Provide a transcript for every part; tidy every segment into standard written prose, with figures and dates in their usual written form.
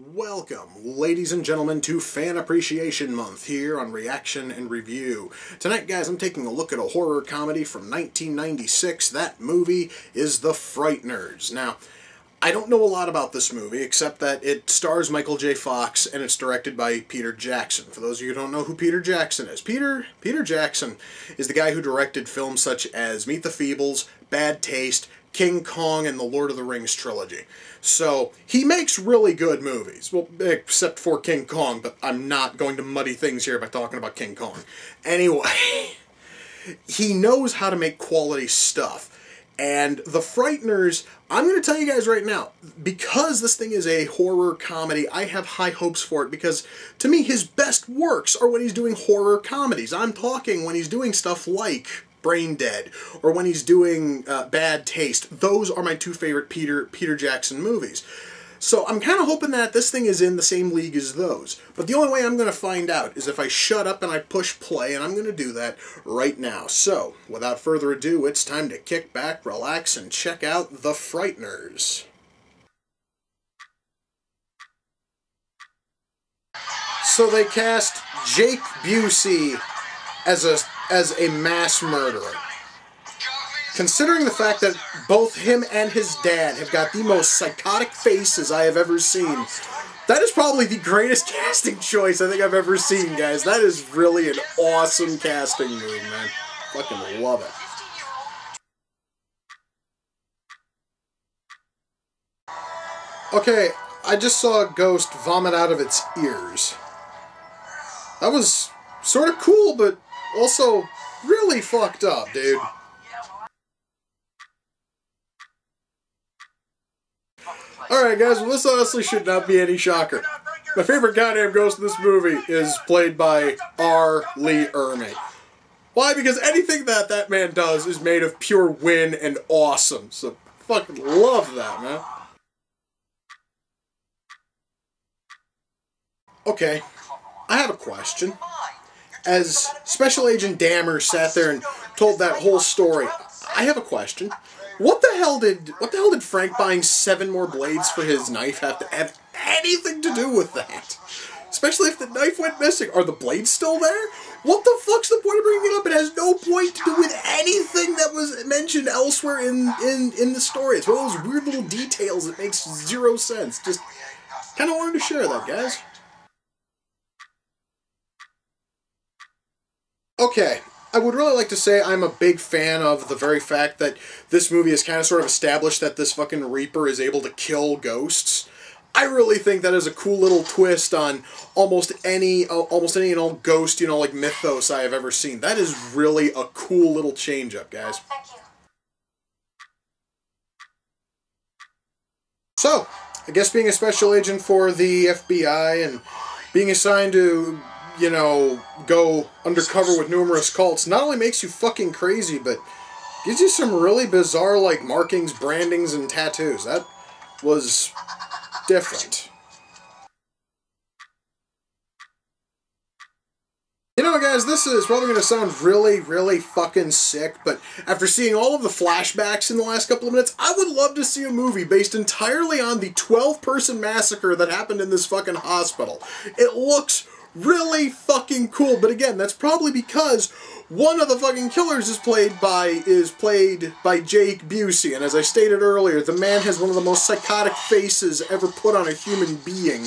Welcome, ladies and gentlemen, to Fan Appreciation Month here on Reaction and Review. Tonight, guys, I'm taking a look at a horror comedy from 1996. That movie is The Frighteners. Now, I don't know a lot about this movie, except that it stars Michael J. Fox, and it's directed by Peter Jackson. For those of you who don't know who Peter Jackson is, Peter Jackson is the guy who directed films such as Meet the Feebles, Bad Taste, King Kong, and the Lord of the Rings trilogy. So, he makes really good movies. Well, except for King Kong, but I'm not going to muddy things here by talking about King Kong. Anyway, he knows how to make quality stuff. And The Frighteners, I'm going to tell you guys right now, because this thing is a horror comedy, I have high hopes for it, because to me, his best works are when he's doing horror comedies. I'm talking when he's doing stuff like Brain Dead, or when he's doing Bad Taste. Those are my two favorite Peter Jackson movies. So I'm kind of hoping that this thing is in the same league as those. But the only way I'm going to find out is if I shut up and I push play, and I'm going to do that right now. So, without further ado, it's time to kick back, relax, and check out The Frighteners. So they cast Jake Busey as a mass murderer. Considering the fact that both him and his dad have got the most psychotic faces I have ever seen, that is probably the greatest casting choice I think I've ever seen, guys. That is really an awesome casting move, man. Fucking love it. Okay, I just saw a ghost vomit out of its ears. That was sort of cool, but also really fucked up, dude. Alright guys, well this honestly should not be any shocker. My favorite goddamn ghost in this movie is played by R. Lee Ermey. Why? Because anything that man does is made of pure win and awesome. So fucking love that, man. Okay, I have a question. As Special Agent Dammer sat there and told that whole story, I have a question. What the hell did Frank buying 7 more blades for his knife have to have anything to do with that? Especially if the knife went missing. Are the blades still there? What the fuck's the point of bringing it up? It has no point to do with anything that was mentioned elsewhere in the story. It's one of those weird little details that makes zero sense. Just kind of wanted to share that, guys. Okay. I would really like to say I'm a big fan of the very fact that this movie has kind of sort of established that this fucking Reaper is able to kill ghosts. I really think that is a cool little twist on almost any and all ghost, you know, like mythos I have ever seen. That is really a cool little change-up, guys. Thank you. So, I guess being a special agent for the FBI and being assigned to, you know, go undercover with numerous cults not only makes you fucking crazy, but gives you some really bizarre, like, markings, brandings, and tattoos. That was different. You know, guys, this is probably going to sound really, really fucking sick, but after seeing all of the flashbacks in the last couple of minutes, I would love to see a movie based entirely on the 12-person massacre that happened in this fucking hospital. It looks really fucking cool, but again, that's probably because one of the fucking killers is played by Jake Busey, and as I stated earlier, the man has one of the most psychotic faces ever put on a human being.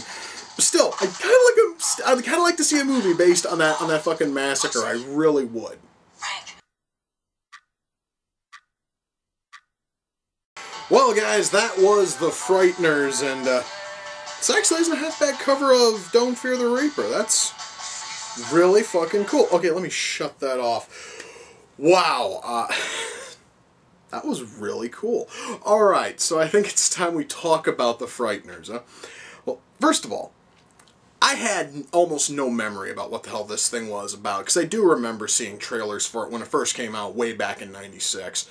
But still, I'd kind of like to see a movie based on that fucking massacre. I really would. Well, guys, that was The Frighteners, and this actually isn't a half-bad cover of Don't Fear the Reaper. That's really fucking cool. Okay, let me shut that off. Wow, that was really cool. Alright, so I think it's time we talk about The Frighteners. Well, first of all, I I had almost no memory about what the hell this thing was about, because I do remember seeing trailers for it when it first came out way back in '96.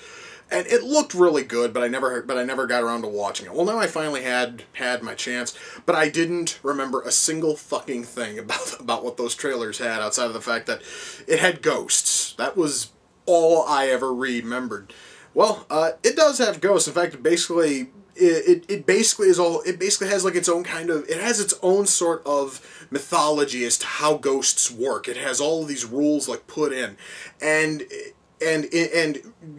And it looked really good, but I never got around to watching it. Well, now I finally had my chance, but I didn't remember a single fucking thing about what those trailers had, outside of the fact that it had ghosts. That was all I ever remembered. Well, it does have ghosts. In fact, it basically has like its own kind of, it has its own sort of mythology as to how ghosts work. It has all of these rules like put in, and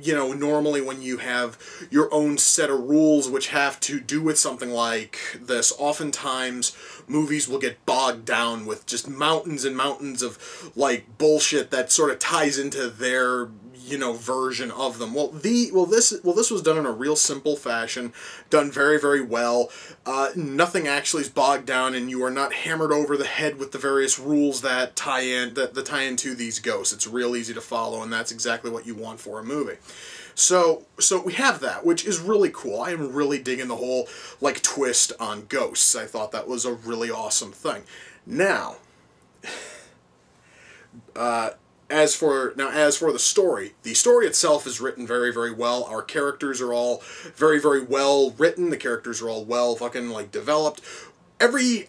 you know, normally when you have your own set of rules which have to do with something like this, oftentimes movies will get bogged down with just mountains and mountains of like bullshit that sort of ties into their, you know, version of them. Well, this was done in a real simple fashion, done very, very well. Nothing actually is bogged down, and you are not hammered over the head with the various rules that tie into these ghosts. It's real easy to follow, and that's exactly what you want for a movie. So we have that, which is really cool. I am really digging the whole like twist on ghosts. I thought that was a really awesome thing. Now, as for the story itself is written very, very well. Our characters are all very, very well written. The characters are all well fucking like developed. Every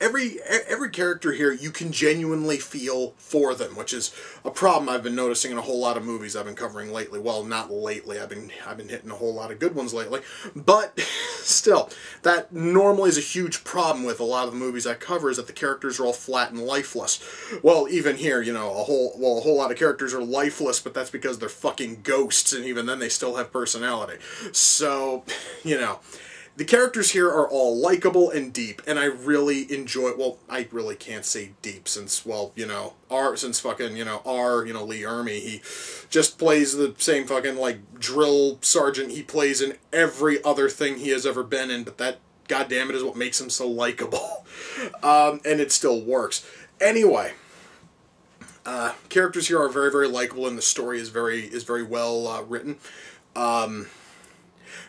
character here, you can genuinely feel for them, which is a problem I've been noticing in a whole lot of movies I've been covering lately. Well, not lately. I've been hitting a whole lot of good ones lately, but still, that normally is a huge problem with a lot of the movies I cover, is that the characters are all flat and lifeless. Well, even here, you know, a whole lot of characters are lifeless, but that's because they're fucking ghosts, and even then they still have personality. So, you know, the characters here are all likable and deep, and I really enjoy, well, I really can't say deep since, well, you know, Lee Ermey, he just plays the same fucking, like, drill sergeant he plays in every other thing he has ever been in, but that, goddammit, is what makes him so likable. And it still works. Anyway, characters here are very, very likable, and the story is very well written.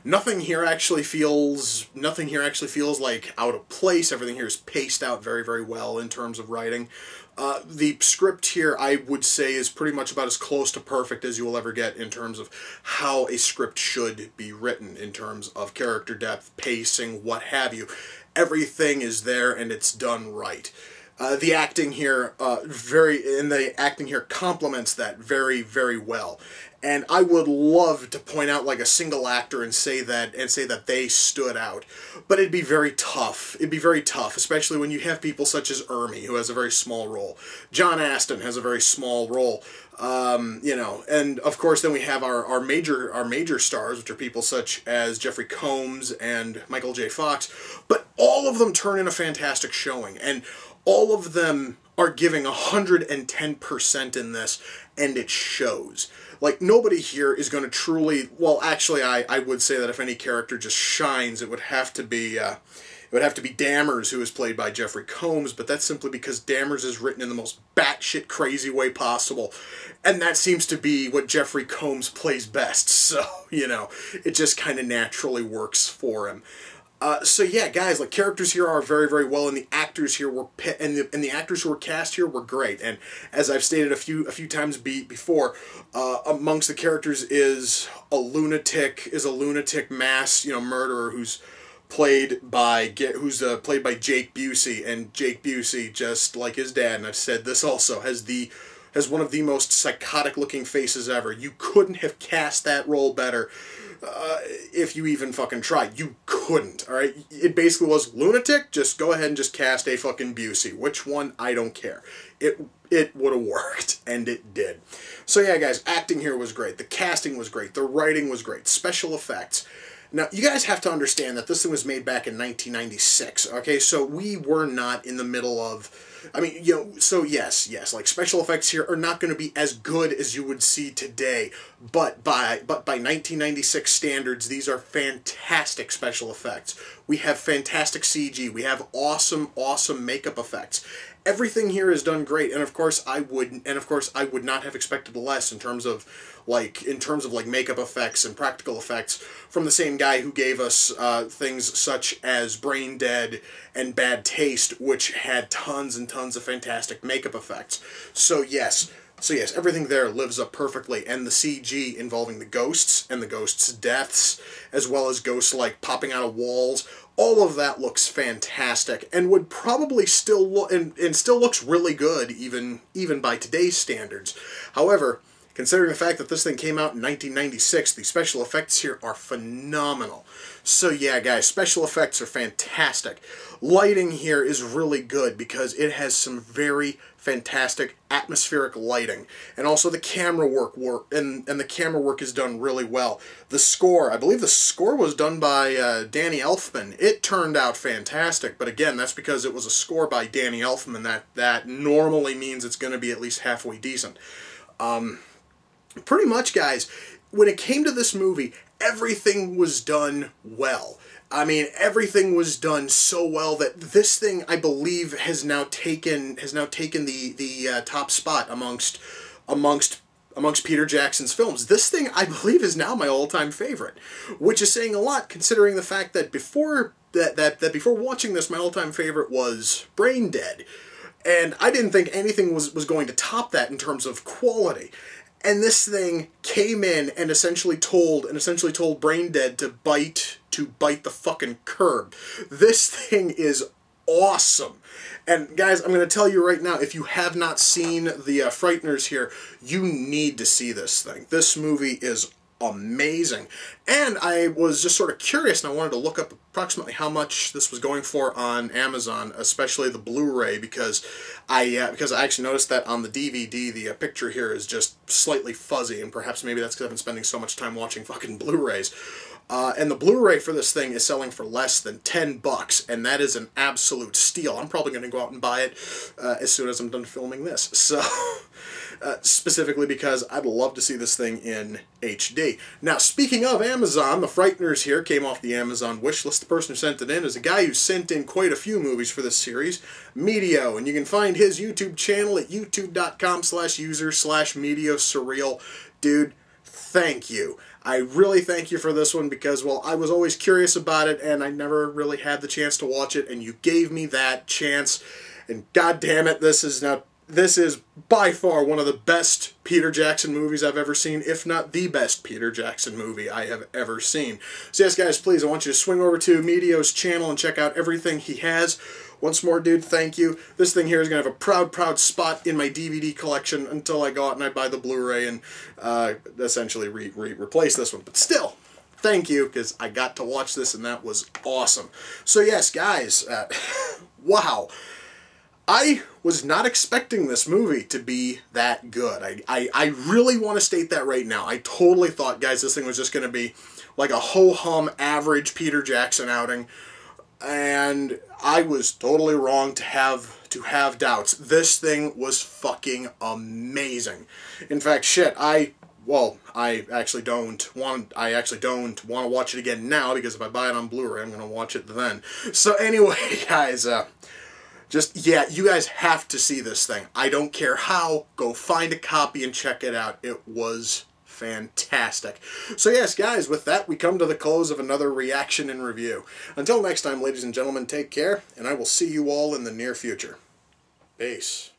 Nothing here actually feels like out of place. Everything here is paced out very, very well in terms of writing. The script here, I would say, is pretty much about as close to perfect as you will ever get in terms of how a script should be written, in terms of character depth, pacing, what have you. Everything is there, and it's done right. The acting here complements that very, very well. And I would love to point out like a single actor and say that they stood out. But it'd be very tough. It'd be very tough, especially when you have people such as Ermey, who has a very small role. John Astin has a very small role. You know, and of course then we have our major stars, which are people such as Jeffrey Combs and Michael J. Fox. But all of them turn in a fantastic showing, and all of them are giving 110% in this, and it shows. Like, nobody here is going to truly, well, actually, I would say that if any character just shines, it would have to be Dammers, who is played by Jeffrey Combs, but that's simply because Dammers is written in the most batshit crazy way possible, and that seems to be what Jeffrey Combs plays best, so, you know, it just kind of naturally works for him. So yeah, guys, like, characters here are very, very well, and the actors here were and the actors who were cast here were great. And as I've stated a few times before, amongst the characters is a lunatic mass, you know, murderer who's played by Jake Busey, and Jake Busey, just like his dad, and I've said this also, has one of the most psychotic looking faces ever. You couldn't have cast that role better. If you even fucking tried. You couldn't, alright? It basically was lunatic, just go ahead and just cast a fucking Busey. Which one? I don't care. It would have worked, and it did. So yeah, guys, acting here was great. The casting was great. The writing was great. Special effects. Now, you guys have to understand that this thing was made back in 1996, okay? So we were not in the middle of, I mean, you know, so yes, like, special effects here are not going to be as good as you would see today, but by 1996 standards, these are fantastic special effects. we have fantastic CG, we have awesome, awesome makeup effects. Everything here is done great, and of course I would not have expected less in terms of like makeup effects and practical effects from the same guy who gave us things such as Brain Dead and Bad Taste, which had tons and tons of fantastic makeup effects. So yes, everything there lives up perfectly, and the CG involving the ghosts and the ghosts' deaths, as well as ghosts like popping out of walls, all of that looks fantastic, and would probably still look and still looks really good even by today's standards. However, considering the fact that this thing came out in 1996, the special effects here are phenomenal. So yeah, guys, special effects are fantastic. Lighting here is really good because it has some very fantastic atmospheric lighting, and also the camera work and the camera work is done really well. The score, I believe the score was done by Danny Elfman. It turned out fantastic, but again, that's because it was a score by Danny Elfman. That normally means it's going to be at least halfway decent. Pretty much, guys, when it came to this movie, everything was done well. I mean, everything was done so well that this thing, I believe, has now taken the top spot amongst Peter Jackson's films. This thing, I believe, is now my all-time favorite, which is saying a lot considering the fact that before watching this, my all-time favorite was Brain Dead, and I didn't think anything was going to top that in terms of quality. And this thing came in and essentially told Brain Dead to bite the fucking curb. This thing is awesome. And guys, I'm going to tell you right now, if you have not seen the Frighteners here, you need to see this thing. This movie is amazing. And I was just sort of curious, and I wanted to look up approximately how much this was going for on Amazon, especially the Blu-ray, because I actually noticed that on the DVD, the picture here is just slightly fuzzy, and perhaps maybe that's because I've been spending so much time watching fucking Blu-rays. And the Blu-ray for this thing is selling for less than $10, and that is an absolute steal. I'm probably going to go out and buy it as soon as I'm done filming this. So, specifically because I'd love to see this thing in HD. Now, speaking of Amazon, the Frighteners here came off the Amazon wishlist. The person who sent it in is a guy who sent in quite a few movies for this series, Medio, and you can find his YouTube channel at youtube.com/user/MedioSurreal. Dude, thank you. I really thank you for this one because, well, I was always curious about it and I never really had the chance to watch it, and you gave me that chance, and god damn it, this is by far one of the best Peter Jackson movies I've ever seen, if not the best Peter Jackson movie I have ever seen. So yes, guys, please, I want you to swing over to Medio's channel and check out everything he has. Once more, dude, thank you. This thing here is going to have a proud, proud spot in my DVD collection until I go out and I buy the Blu-ray and essentially replace this one. But still, thank you, because I got to watch this and that was awesome. So yes, guys, wow. I was not expecting this movie to be that good. I really want to state that right now. I totally thought, guys, this thing was just going to be like a ho-hum average Peter Jackson outing. And I was totally wrong to have doubts. This thing was fucking amazing. In fact, shit, I actually don't want to watch it again now, because if I buy it on Blu-ray, I'm going to watch it then. So anyway, guys, yeah, you guys have to see this thing. I don't care how. Go find a copy and check it out. It was fantastic. So yes, guys, with that, we come to the close of another reaction and review. Until next time, ladies and gentlemen, take care, and I will see you all in the near future. Peace.